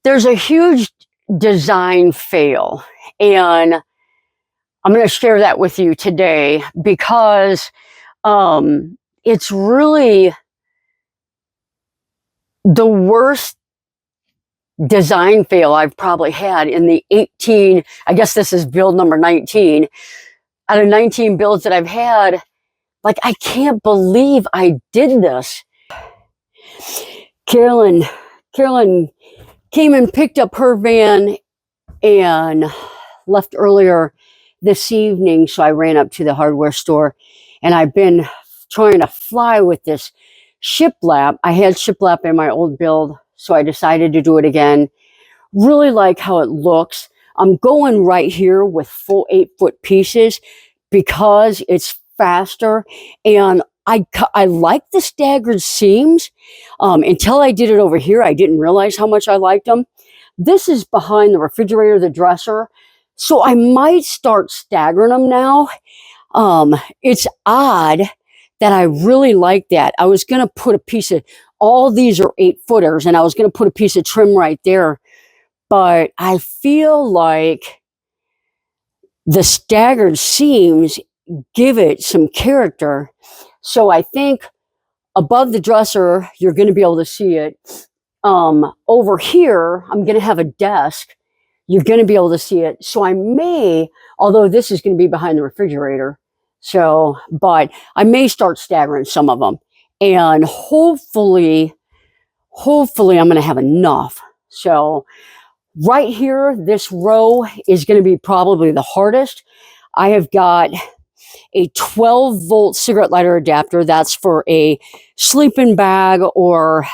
there's a huge design fail, and I'm going to share that with you today because it's really the worst design fail I've probably had in the 18, I guess this is build number 19, out of 19 builds that I've had. Like, I can't believe I did this. Carolyn came and picked up her van and left earlier this evening, so I ran up to the hardware store, and I've been trying to fly with this shiplap. I had shiplap in my old build, so I decided to do it again. Really like how it looks. I'm going right here with full 8-foot pieces because it's faster, and I like the staggered seams. Until I did it over here, I didn't realize how much I liked them. This is behind the refrigerator, the dresser, so I might start staggering them now. It's odd that I really like that. I was going to put a piece of, all these are 8-footers, and I was going to put a piece of trim right there, but I feel like the staggered seams give it some character. So I think above the dresser, you're going to be able to see it. Over here, I'm going to have a desk. You're going to be able to see it. So I may, although this is going to be behind the refrigerator, so, but I may start staggering some of them. And hopefully I'm going to have enough. So right here, this row is going to be probably the hardest. I have got a 12-volt cigarette lighter adapter. That's for a sleeping bag, or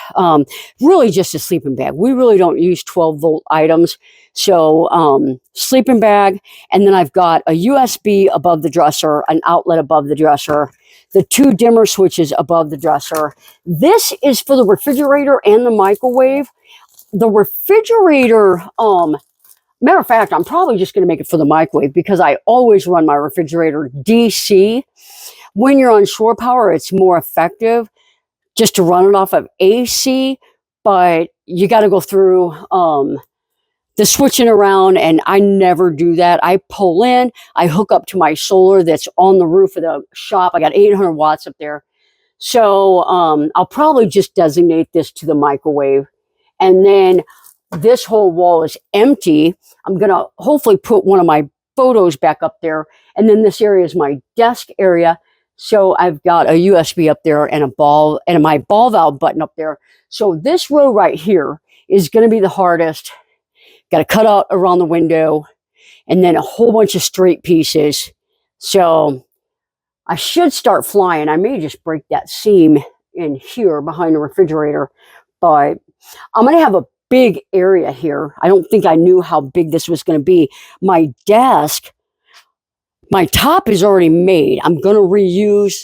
really just a sleeping bag. We really don't use 12-volt items. So sleeping bag, and then I've got a USB above the dresser, an outlet above the dresser, the 2 dimmer switches above the dresser. This is for the refrigerator and the microwave. The refrigerator, matter of fact, I'm probably just going to make it for the microwave because I always run my refrigerator DC. When you're on shore power, it's more effective just to run it off of AC, but you got to go through the switching around, and I never do that. I pull in, I hook up to my solar that's on the roof of the shop. I got 800 watts up there. So I'll probably just designate this to the microwave. And then this whole wall is empty. I'm going to hopefully put one of my photos back up there. And then this area is my desk area. So I've got a USB up there and a ball and my ball valve button up there. So this row right here is going to be the hardest. Got to cut out around the window, and then a whole bunch of straight pieces. So I should start flying. I may just break that seam in here behind the refrigerator, but I'm going to have a big area here. I don't think I knew how big this was going to be. My desk, my top is already made. I'm going to reuse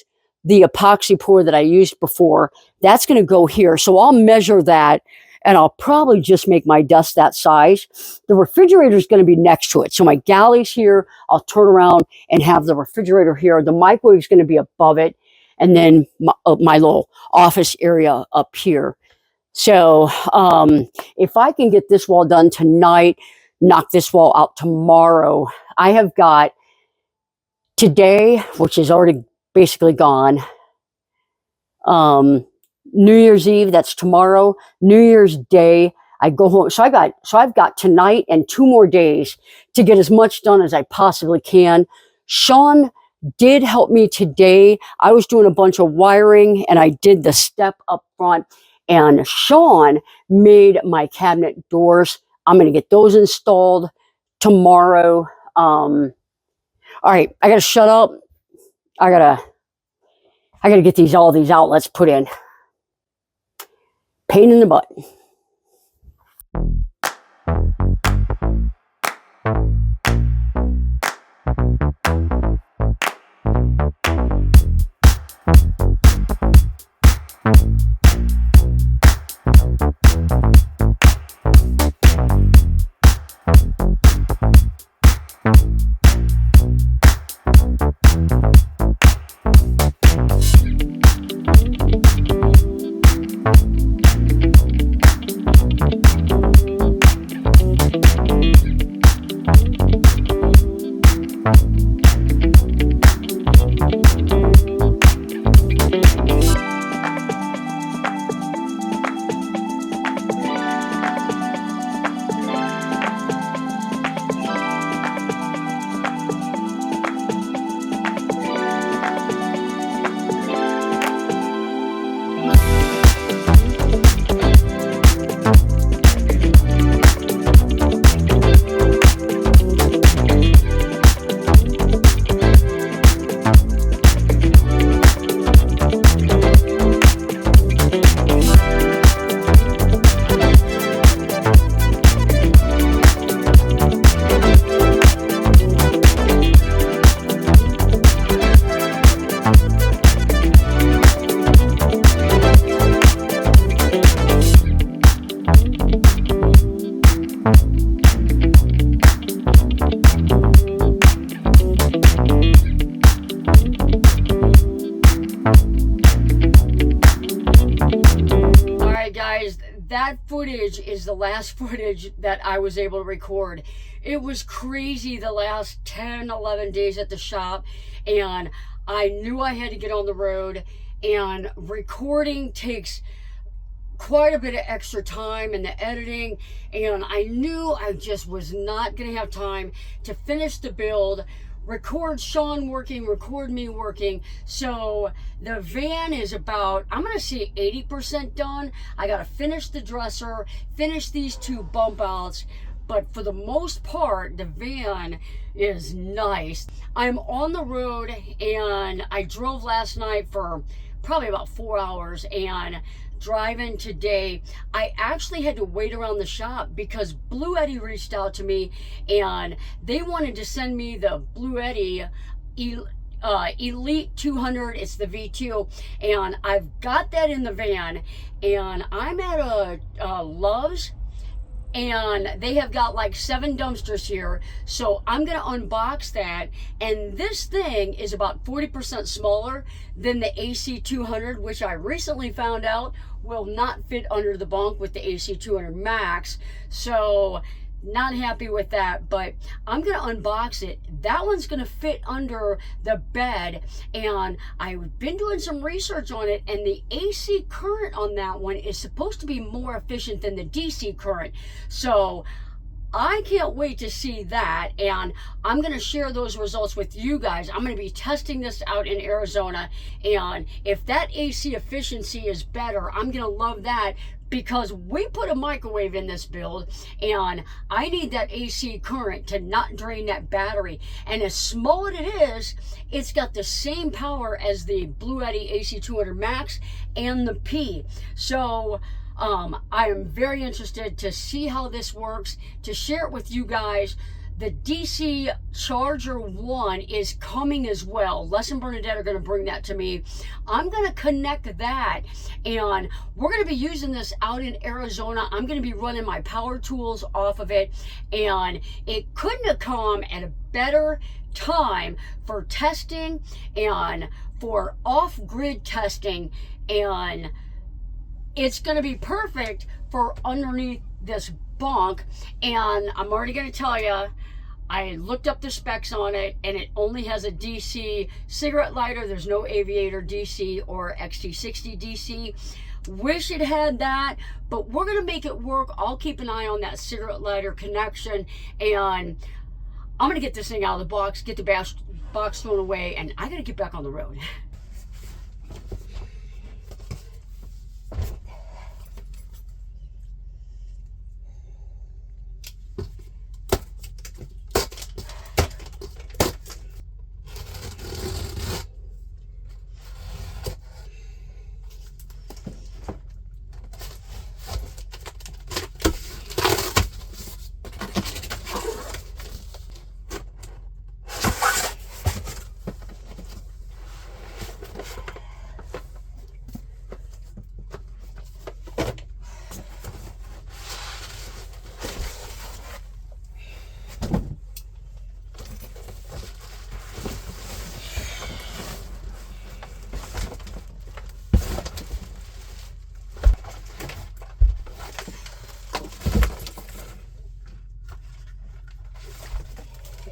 the epoxy pour that I used before. That's going to go here. So I'll measure that, and I'll probably just make my desk that size. The refrigerator is going to be next to it. So my galley's here. I'll turn around and have the refrigerator here. The microwave is going to be above it. And then my little office area up here. So if I can get this wall done tonight, knock this wall out tomorrow, I have got today, which is already basically gone, New Year's Eve, that's tomorrow, New Year's Day, I go home. So I've got tonight and 2 more days to get as much done as I possibly can. Sean did help me today. I was doing a bunch of wiring, and I did the step up front, and Sean made my cabinet doors. I'm going to get those installed tomorrow. All right, I got to shut up. I got to get all these outlets put in. Pain in the butt. footage is the last footage that I was able to record. It was crazy the last 10, 11 days at the shop, and I knew I had to get on the road, and recording takes quite a bit of extra time in the editing, and I knew I just was not going to have time to finish the build, record Sean working, record me working. So the van is about, I'm going to say 80% done. I got to finish the dresser, finish these 2 bump outs, but for the most part, the van is nice. I'm on the road, and I drove last night for probably about 4 hours, and driving today, I actually had to wait around the shop because Blue Eddy reached out to me, and they wanted to send me the Blue Eddy Elite 200. It's the V2, and I've got that in the van, and I'm at a Love's, and they have got like 7 dumpsters here, so I'm gonna unbox that. And this thing is about 40% smaller than the AC 200, which I recently found out will not fit under the bunk with the AC 200 Max. So not happy with that, but I'm gonna unbox it. That one's gonna fit under the bed, and I've been doing some research on it, and the AC current on that one is supposed to be more efficient than the DC current. So I can't wait to see that, and I'm going to share those results with you guys. I'm going to be testing this out in Arizona, and if that AC efficiency is better, I'm going to love that, because we put a microwave in this build, and I need that AC current to not drain that battery. And as small as it is, it's got the same power as the Blue Eddy AC 200 Max and the P. So I am very interested to see how this works, to share it with you guys. The DC Charger 1 is coming as well. Les and Bernadette are going to bring that to me. I'm going to connect that, and we're going to be using this out in Arizona. I'm going to be running my power tools off of it, and it couldn't have come at a better time for testing and for off-grid testing, and it's going to be perfect for underneath this bunk. And I'm already going to tell you, I looked up the specs on it, and it only has a DC cigarette lighter. There's no Aviator DC or XT60 DC. Wish it had that, but we're going to make it work. I'll keep an eye on that cigarette lighter connection, and I'm going to get this thing out of the box, get the box thrown away, and I got to get back on the road.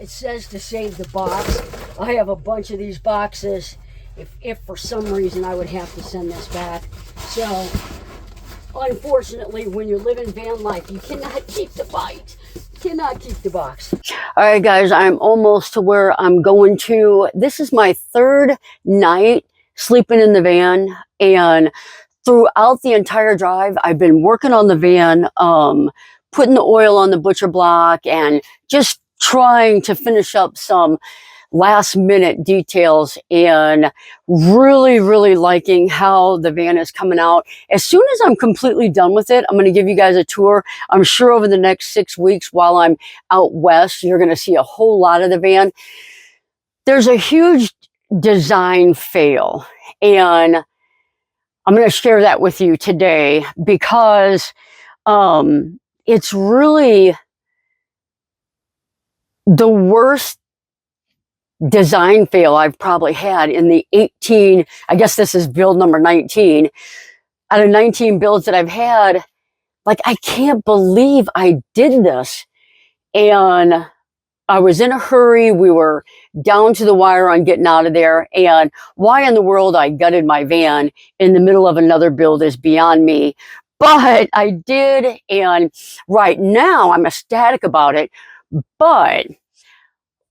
It says to save the box. I have a bunch of these boxes if for some reason I would have to send this back. So unfortunately, when you're living van life, you cannot keep the bite. Cannot keep the box. All right, guys, I'm almost to where I'm going to. This is my 3rd night sleeping in the van, and throughout the entire drive, I've been working on the van, putting the oil on the butcher block, and just trying to finish up some last minute details, and really liking how the van is coming out. As soon as I'm completely done with it, I'm going to give you guys a tour. I'm sure over the next 6 weeks while I'm out west, you're going to see a whole lot of the van. There's a huge design fail, and I'm going to share that with you today, because it's really the worst design fail I've probably had in the 18, I guess this is build number 19, out of 19 builds that I've had. like, I can't believe I did this. And I was in a hurry. We were down to the wire on getting out of there. And why in the world I gutted my van in the middle of another build is beyond me. But I did. And right now I'm ecstatic about it. But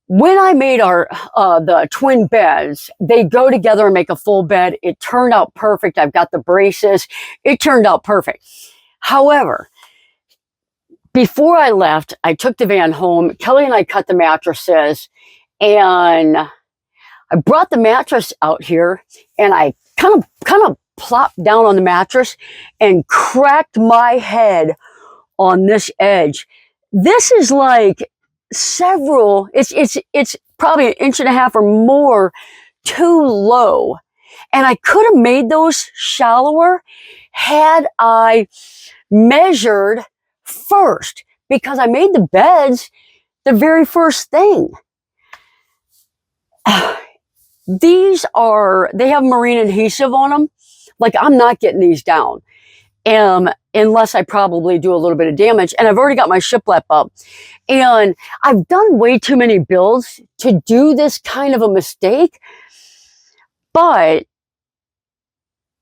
when I made the twin beds, they go together and make a full bed. It turned out perfect. I've got the braces. It turned out perfect. However, before I left, I took the van home. Kelly and I cut the mattresses, and I brought the mattress out here, and I kind of plopped down on the mattress and cracked my head on this edge. This is like it's probably 1.5 inches or more too low. And I could have made those shallower had I measured first, because I made the beds the very first thing. They have marine adhesive on them. Like, I'm not getting these down. Unless I probably do a little bit of damage. And I've already got my shiplap up. And I've done way too many builds to do this kind of a mistake. But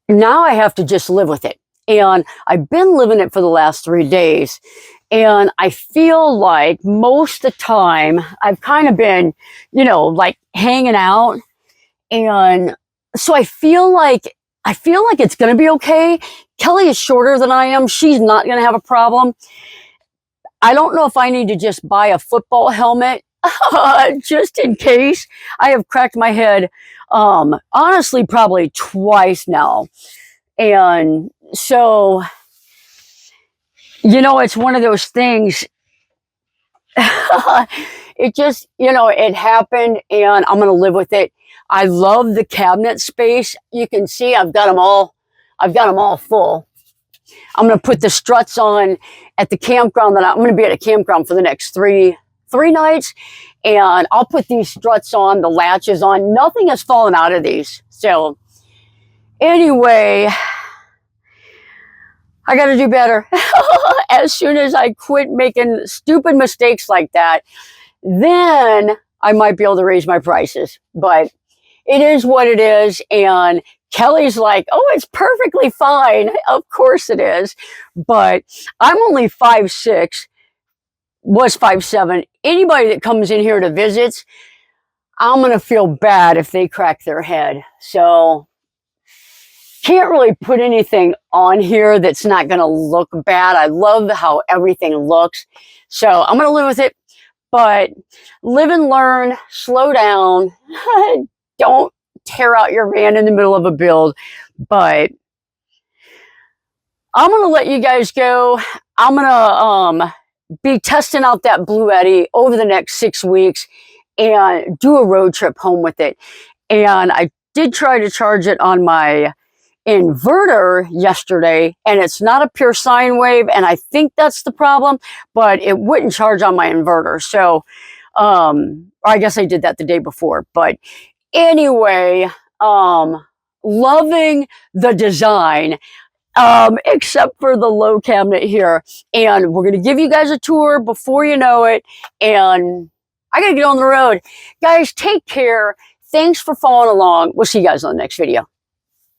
now I have to just live with it. And I've been living it for the last 3 days. And I feel like most of the time I've kind of been, like hanging out. And so I feel like it's going to be okay. Kelly is shorter than I am. She's not going to have a problem. I don't know if I need to just buy a football helmet just in case. I have cracked my head, honestly, probably twice now. And so, it's one of those things. It just, it happened, and I'm going to live with it. I love the cabinet space. You can see I've got them all full. I'm going to put the struts on at the campground. I'm going to be at a campground for the next three nights, and I'll put these struts on, the latches on. Nothing has fallen out of these. So anyway, I got to do better. As soon as I quit making stupid mistakes like that, then I might be able to raise my prices. But it is what it is. And Kelly's like, oh, it's perfectly fine. Of course it is. But I'm only 5'6", was 5'7". Anybody that comes in here to visit, I'm going to feel bad if they crack their head. So can't really put anything on here that's not going to look bad. I love how everything looks. So I'm going to live with it. But live and learn, slow down. Don't tear out your van in the middle of a build. But I'm going to let you guys go. I'm going to be testing out that Blue Eddy over the next 6 weeks and do a road trip home with it. And I did try to charge it on my inverter yesterday, and it's not a pure sine wave, and I think that's the problem, but it wouldn't charge on my inverter. So I guess I did that the day before. But anyway, loving the design, except for the low cabinet here. And we're going to give you guys a tour before you know it. And I got to get on the road. Guys, take care. Thanks for following along. We'll see you guys on the next video.